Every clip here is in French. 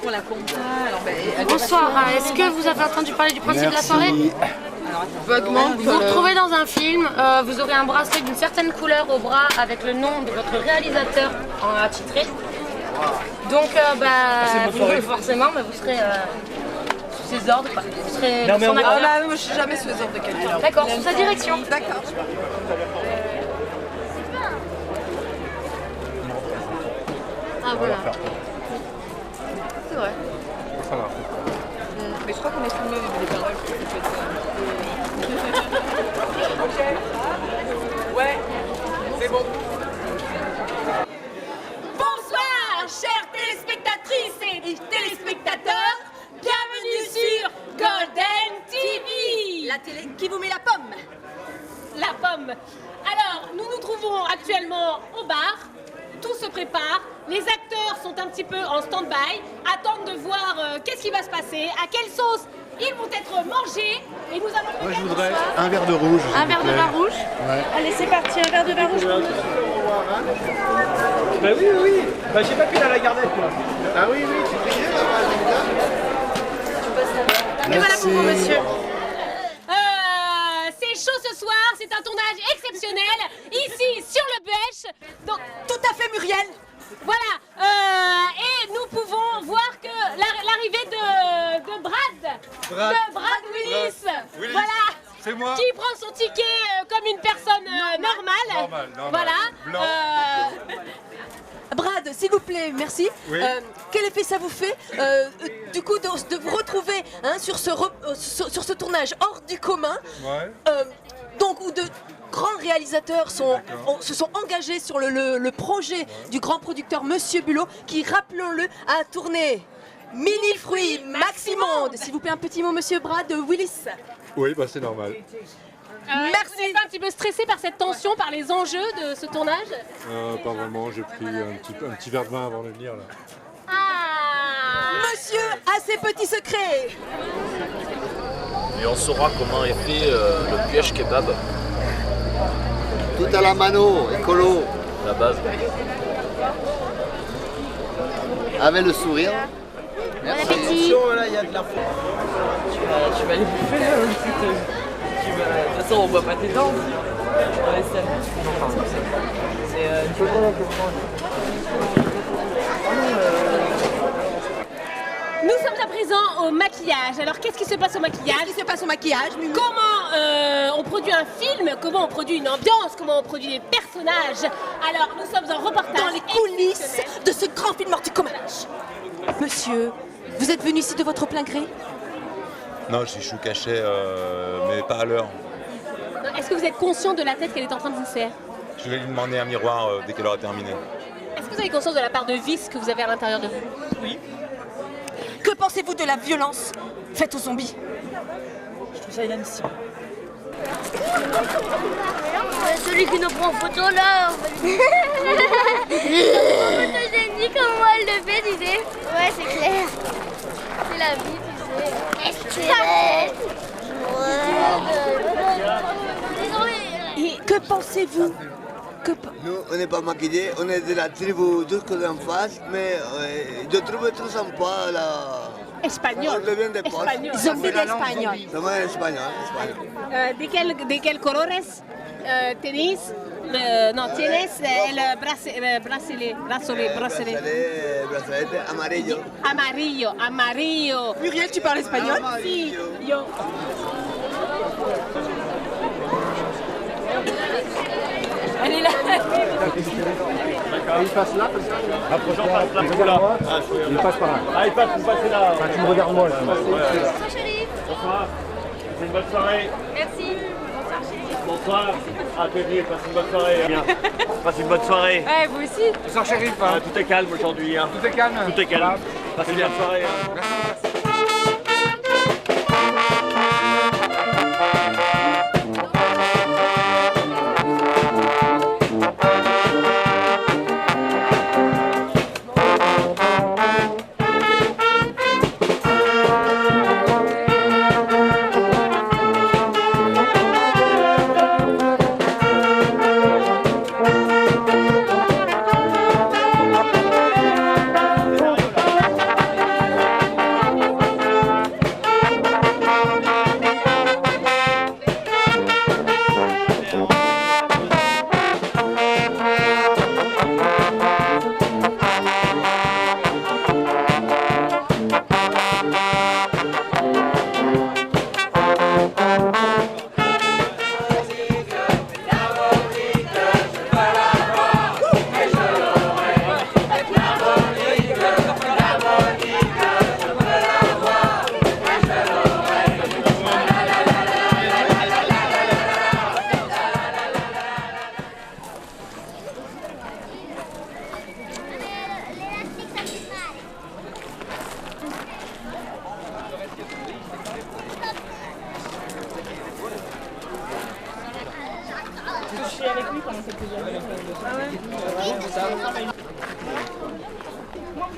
pour la compta. Bonsoir, est-ce que vous avez entendu parler du principe de la soirée? Vaguement. Vous vous retrouvez dans un film, vous aurez un bracelet d'une certaine couleur au bras avec le nom de votre réalisateur en attitré. Donc forcément vous serez sous ses ordres, vous serez son acteur. Moi je suis jamais sous les ordres de quelqu'un. D'accord, sous sa direction. D'accord. Ah voilà. C'est vrai. Ça va. Mais je crois qu'on est filmé avec des paroles. Ouais, c'est bon. Bonsoir, chères téléspectatrices et téléspectateurs. Bienvenue sur Golden TV. La télé qui vous met la pomme. La pomme. Alors, nous nous trouvons actuellement au bar. Tout se prépare. Les acteurs sont un petit peu en stand-by, attendent de voir qu'est-ce qui va se passer, à quelle sauce ils vont être mangés. Et nous allons... Moi je voudrais un verre de rouge. Un verre de vin rouge. Ouais. Allez, c'est parti, un verre de vin rouge. Bah oui. Bah j'ai pas pu la gardette moi. Ah oui, tu payais Et voilà pour vous, monsieur. C'est chaud ce soir, c'est un tournage exceptionnel, ici sur le Bêche. Donc, Tout à fait, Muriel. voilà, et nous pouvons voir que l'arrivée de Brad Willis, voilà, c'est moi. qui prend son ticket comme une personne normale. Normal. Voilà. Blanc. Brad, s'il vous plaît, merci. Oui. Quel effet ça vous fait, du coup, de vous retrouver sur ce tournage hors du commun, Ouais. donc où de grands réalisateurs se sont engagés sur le projet du grand producteur Monsieur Bulot, qui, rappelons-le, a tourné Mini Fruits Maximonde. S'il vous plaît, un petit mot, Monsieur Brad Willis. Oui, bah c'est normal. Merci. Vous n'êtes pas un petit peu stressé par cette tension, par les enjeux de ce tournage? Pas vraiment, j'ai pris un petit verre de vin avant de venir là. Monsieur a ses petits secrets. Et on saura comment est fait le pioche kebab, Tout à la mano, écolo, la base. avec le sourire. Merci. Attention là, il y a de la faute. Tu vas les bouffer là aussi. De toute façon on voit pas tes dents dans les scènes. C'est Nous sommes à présent au maquillage. Alors, qu'est-ce qui se passe au maquillage? Qu'est-ce qui se passe au maquillage? Comment on produit un film? Comment on produit une ambiance? Comment on produit des personnages? Alors, nous sommes en reportage Dans les coulisses de ce grand film hors du commun. Monsieur, vous êtes venu ici de votre plein gré? Non, je suis chou caché, mais pas à l'heure. Est-ce que vous êtes conscient de la tête qu'elle est en train de vous faire? Je vais lui demander un miroir dès qu'elle aura terminé. Est-ce que vous avez conscience de la part de vice que vous avez à l'intérieur de vous? Oui. Que pensez-vous de la violence faite aux zombies? Je trouve ça inadmissible. Celui qui nous prend en photo là. Photogénique, comment elle le fait, tu sais? Ouais, c'est clair. C'est la vie, tu sais. Et que pensez-vous? Nous, on n'est pas maquillés, on est de la tribu tous en face, mais je trouve tout sympa là. Espagnol. On devient des potes. Espagnol. Zombie d'espagnol. Somos español. ¿De qué colores tenéis? No, tienes el bracelet. Brazalete amarillo. Amarillo. Muriel, tu parles espagnol? Si, yo. Elle est là. Il passe là, comme ça. Approche-en, passe là. Il passe par là. Ah, il passe, vous passez là. Enfin, tu me regardes moi. Bonsoir, chérie. Bonsoir. C'est une bonne soirée. Merci. Bonsoir. Ah, Pédri, passe une bonne soirée. Bien. Passe une bonne soirée. Ouais, vous aussi. Bonsoir, shérif. Tout est calme aujourd'hui. Hein. Tout est calme. Tout est calme. Passe une bonne soirée. Hein. Merci.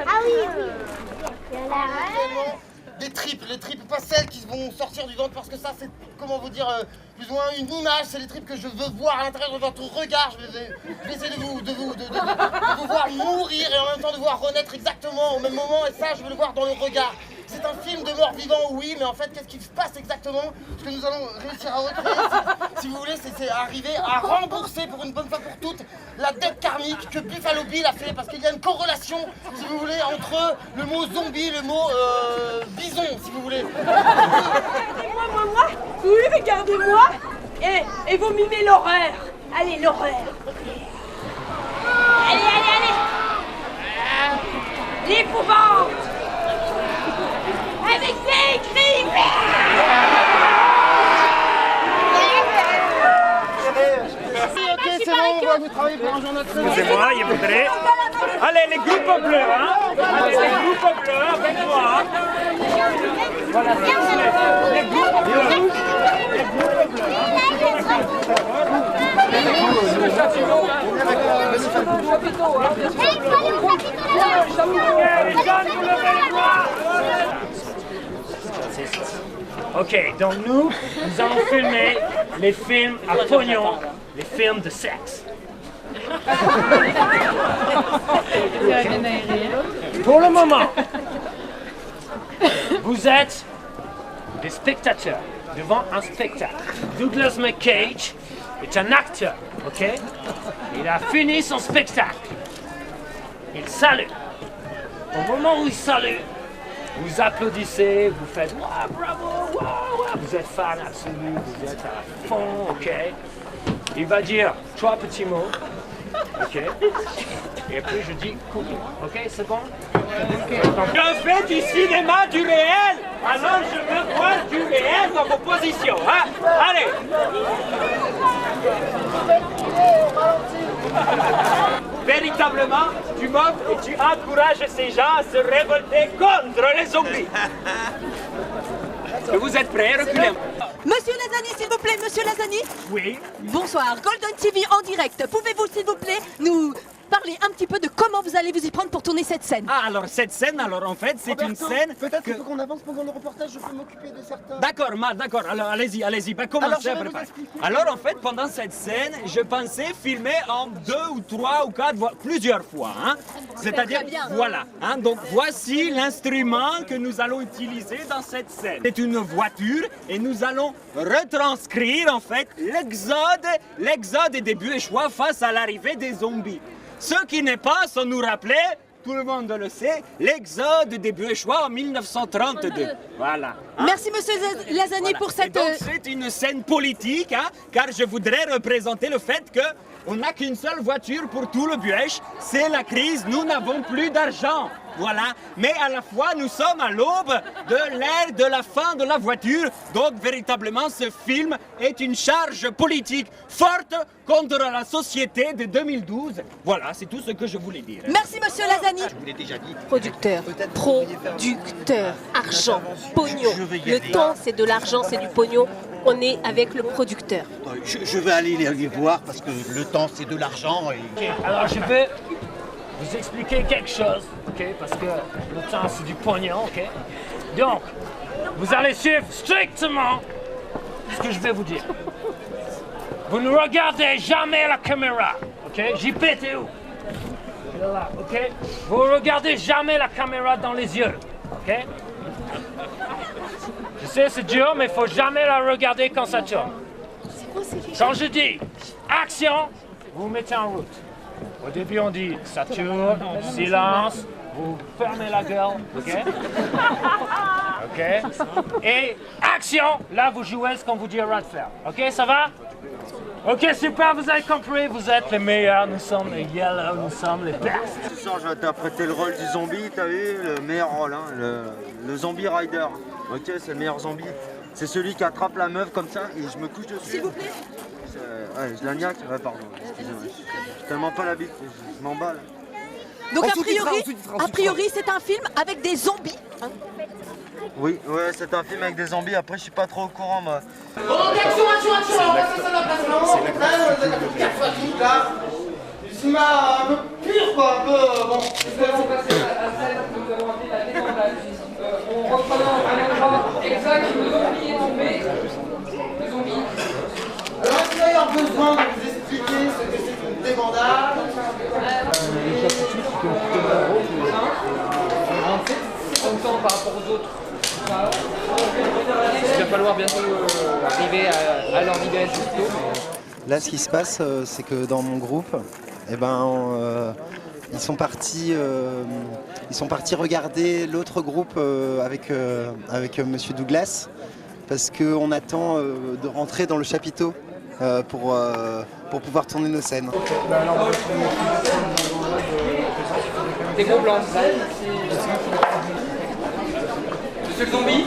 Ah oui, oui. Les tripes, pas celles qui vont sortir du ventre, parce que ça c'est, comment vous dire, plus ou moins une image, c'est les tripes que je veux voir à l'intérieur de votre regard. Je vais essayer de vous voir mourir et en même temps de voir renaître exactement au même moment, et ça je veux le voir dans le regard. C'est un film de mort-vivant, oui, mais en fait, qu'est-ce qui se passe exactement? Ce que nous allons réussir à recréer, si vous voulez, c'est arriver à rembourser pour une bonne fois pour toutes la dette karmique que Buffalo Bill a fait, parce qu'il y a une corrélation, si vous voulez, entre le mot zombie et le mot bison, si vous voulez. Moi, oui, regardez-moi, et vous mimez l'horreur. Allez, l'horreur. Allez. L'épouvante. Avec des cris. Ok, c'est bon, on va vous travailler pour un journal de Excusez-moi, il voudrait. Allez, les groupes bleus, hein. Allez, les groupes bleus, avec moi. Voilà, les groupes bleus. Les groupes bleus. Ok, donc nous allons filmer les films à pognon, les films de sexe. Pour le moment, vous êtes des spectateurs devant un spectacle. Douglas McCage est un acteur, ok? Il a fini son spectacle. Il salue. Au moment où il salue, vous applaudissez, vous faites wow, bravo, wow, vous êtes fan absolu, vous êtes à fond, ok? Il va dire 3 petits mots, ok? Et puis je dis coucou, ok? C'est bon? Je fais du cinéma du réel, alors je veux voir du réel dans vos positions, hein? Allez! Véritablement, tu montres et tu encourages ces gens à se révolter contre les zombies. Est-ce que vous êtes prêts? Reculez. Monsieur Lazani, s'il vous plaît, monsieur Lazani. Oui. Bonsoir, Golden TV en direct. Pouvez-vous, s'il vous plaît, nous parler un petit peu de comment vous allez vous y prendre pour tourner cette scène? Ah, alors cette scène, alors en fait, c'est une scène... Peut-être qu'il faut qu'on avance pendant le reportage, je peux m'occuper de certains... D'accord, d'accord, alors allez-y, bah, commencez à préparer. Alors en fait, pendant cette scène, je pensais filmer en 2 ou 3 ou 4, voire plusieurs fois. Hein? C'est-à-dire, voilà, hein, donc voici l'instrument que nous allons utiliser dans cette scène. C'est une voiture et nous allons retranscrire en fait l'exode des Buéchois face à l'arrivée des zombies. Ce qui n'est pas sans nous rappeler, tout le monde le sait, l'exode des Buéchois en 1932. Voilà. Hein? Merci monsieur Lazani pour cette... Et donc c'est une scène politique, hein, car je voudrais représenter le fait que on n'a qu'une seule voiture pour tout le Buech, c'est la crise, nous n'avons plus d'argent. Voilà, mais à la fois nous sommes à l'aube de l'ère de la fin de la voiture, donc véritablement ce film est une charge politique forte contre la société de 2012. Voilà, c'est tout ce que je voulais dire. Merci monsieur Lazani. Je vous l'ai déjà dit. Producteur, argent, pognon. Le temps c'est de l'argent, c'est du pognon. On est avec le producteur. Je vais aller les voir parce que le temps c'est de l'argent. Et... Okay, alors je vais vous expliquer quelque chose, ok? Parce que le temps c'est du pognon, ok? Donc, vous allez suivre strictement ce que je vais vous dire. Vous ne regardez jamais la caméra, ok? JP, t'es où? Il est là, ok? Vous regardez jamais la caméra dans les yeux, ok? Je sais, c'est dur, mais il ne faut jamais la regarder quand ça tourne. Quand je dis action, vous vous mettez en route. Au début, on dit ça tourne, silence, vous fermez la gueule, ok? Ok? Et action, là, vous jouez ce qu'on vous dira de faire. Ok, ça va? Ok, super, vous avez compris, vous êtes les meilleurs, nous sommes les yellow, nous sommes les best. Ce soir, je vais interpréter le rôle du zombie, t'as vu, le meilleur rôle, hein, le zombie rider. Ok, c'est le meilleur zombie. C'est celui qui attrape la meuf comme ça et je me couche dessus. S'il vous plaît. Ouais, je la niaque. Ouais, pardon, excusez-moi. J'ai tellement pas la bite, je m'emballe. Donc a priori, c'est un film avec des zombies. Hein? Oui, ouais, c'est un film avec des zombies. Après, je suis pas trop au courant, moi. Oh, action, on va passer ça dans la place. ce qui m'a un peu pur, quoi, un peu bon. Nous allons passer à celle que nous avons appelée la débandade. En reprenant un endroit exact où le zombie est tombé. Le zombie. Alors, est-ce qu'il y a besoin de vous expliquer ce que c'est qu'une débandade? En temps par rapport aux autres. Il va falloir bientôt arriver à leur libérer ce taux. Là, ce qui se passe, c'est que dans mon groupe, eh ben, ils sont partis regarder l'autre groupe avec Monsieur Douglas, parce qu'on attend de rentrer dans le chapiteau pour pouvoir tourner nos scènes. Des gros blancs. Monsieur le zombie,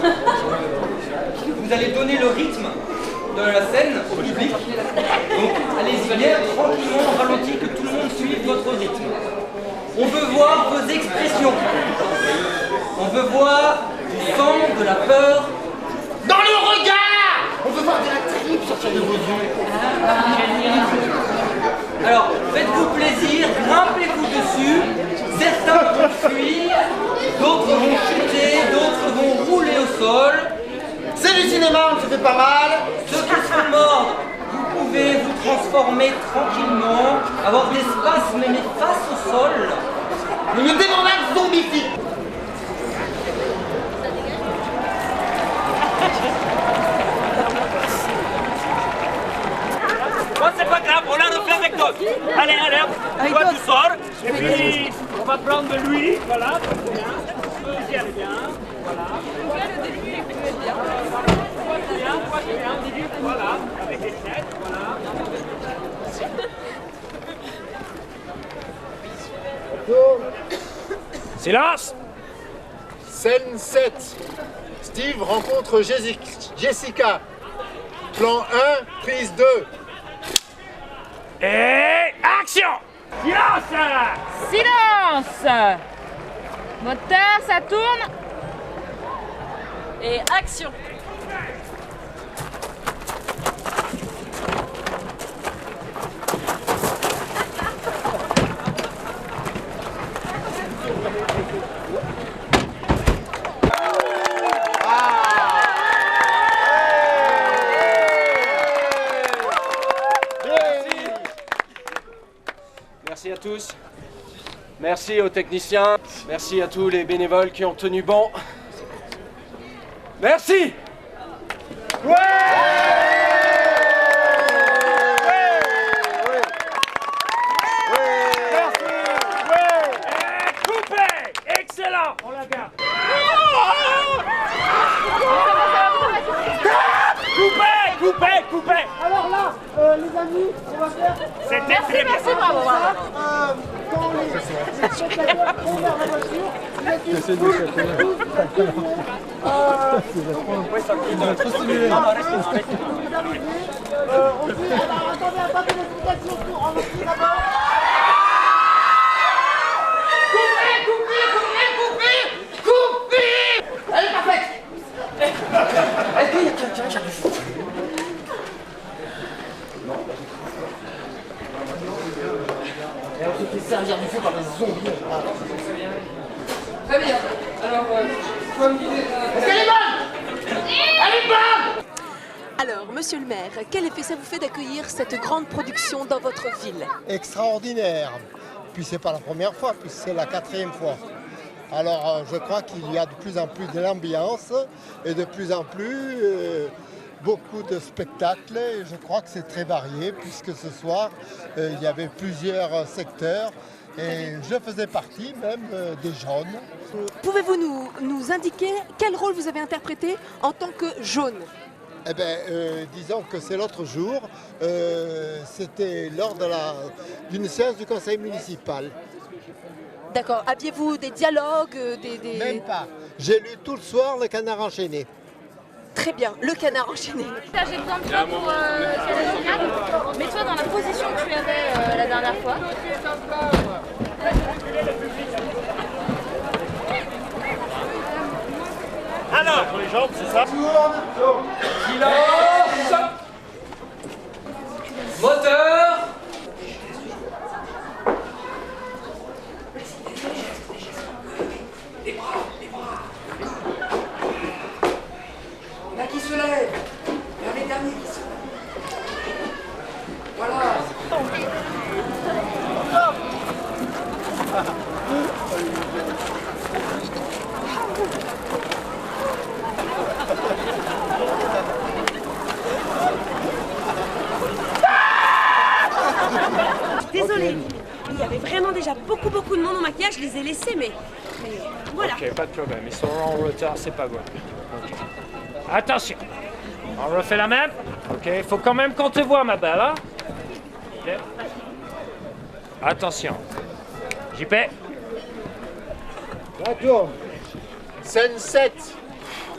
vous allez donner le rythme de la scène au public. Donc allez-y bien tranquillement en ralenti, que tout le monde suive votre rythme. On veut voir vos expressions. On veut voir du sang, de la peur. Dans le regard! On veut voir de la tripe sortir de vos yeux. Alors, faites-vous plaisir, grimpez-vous dessus. Certains vont fuir, d'autres vont chuter, d'autres vont rouler au sol. C'est du cinéma, on se fait pas mal. Ceux qui sont morts, vous pouvez vous transformer tranquillement, avoir des spasmes mais face au sol. Une débandade zombifique. Bon, c'est pas grave, on la refait avec d'autres. Allez, allez, toi tu sors. Et puis, on va prendre lui, voilà, bien. Vous y allez bien, voilà. Le début est bien. Toi tu viens, au début, voilà, avec les têtes, voilà. Silence! Scène 7. Steve rencontre Jessica. Plan 1, prise 2. Et action! Silence! Silence! Moteur, ça tourne. Et action! Merci à tous. Merci aux techniciens. Merci à tous les bénévoles qui ont tenu bon. Merci. Ouais. Coupé. Excellent. On la garde. Coupé. Alors là, les amis, on va faire... Merci, bravo. Quand les spectateurs vont vers la voiture, il y a une attendez l'explication pour en entier d'abord. Coupez! Elle est parfaite! Est-ce qu'il y a quelqu'un qui a du fou? Et on se fait servir du feu par des zombies. Très bien. Alors, toi me disais... Est-ce qu'elle est bonne? Elle est bonne! Alors, monsieur le maire, quel effet ça vous fait d'accueillir cette grande production dans votre ville? Extraordinaire. Puis c'est pas la première fois, puis c'est la 4e fois. Alors je crois qu'il y a de plus en plus de l'ambiance et de plus en plus beaucoup de spectacles. Et je crois que c'est très varié puisque ce soir il y avait plusieurs secteurs et je faisais partie même des jaunes. Pouvez-vous nous indiquer quel rôle vous avez interprété en tant que jaune? Eh bien, disons que c'est l'autre jour, c'était lors d'une séance du conseil municipal. D'accord. Aviez-vous des dialogues Même pas. J'ai lu tout le soir Le Canard enchaîné. Très bien, Le Canard enchaîné. J'ai besoin de toi pour la génial. Mets-toi dans la position que tu avais la dernière fois. Alors, pour les jambes, c'est ça? Silence. Moteur. Il y avait vraiment déjà beaucoup de monde au maquillage, je les ai laissés, mais voilà. Ok, pas de problème, ils seront en retard, c'est pas grave. Ok. Attention, on refait la même. Ok, il faut quand même qu'on te voit, ma belle. Hein? Ok. Attention. JP. D'accord. Scène 7.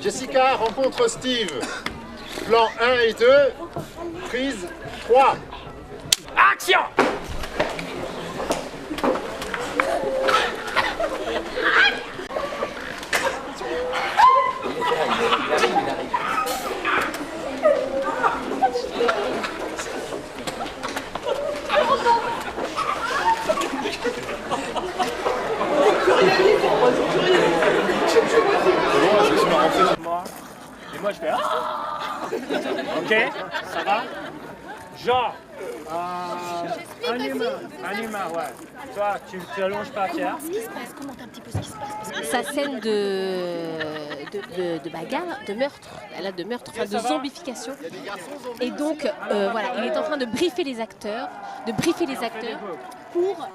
Jessica rencontre Steve. Plan 1 et 2. Prise 3. Action! Et moi je fais ok, ça va? Genre, Anima, ouais. Toi, tu allonges par terre. Ce qui se passe, commente un petit peu ce qui se passe. Sa scène de bagarre, de meurtre, elle a de meurtre, enfin de zombification. Et donc, voilà, il est en train de briefer les acteurs pour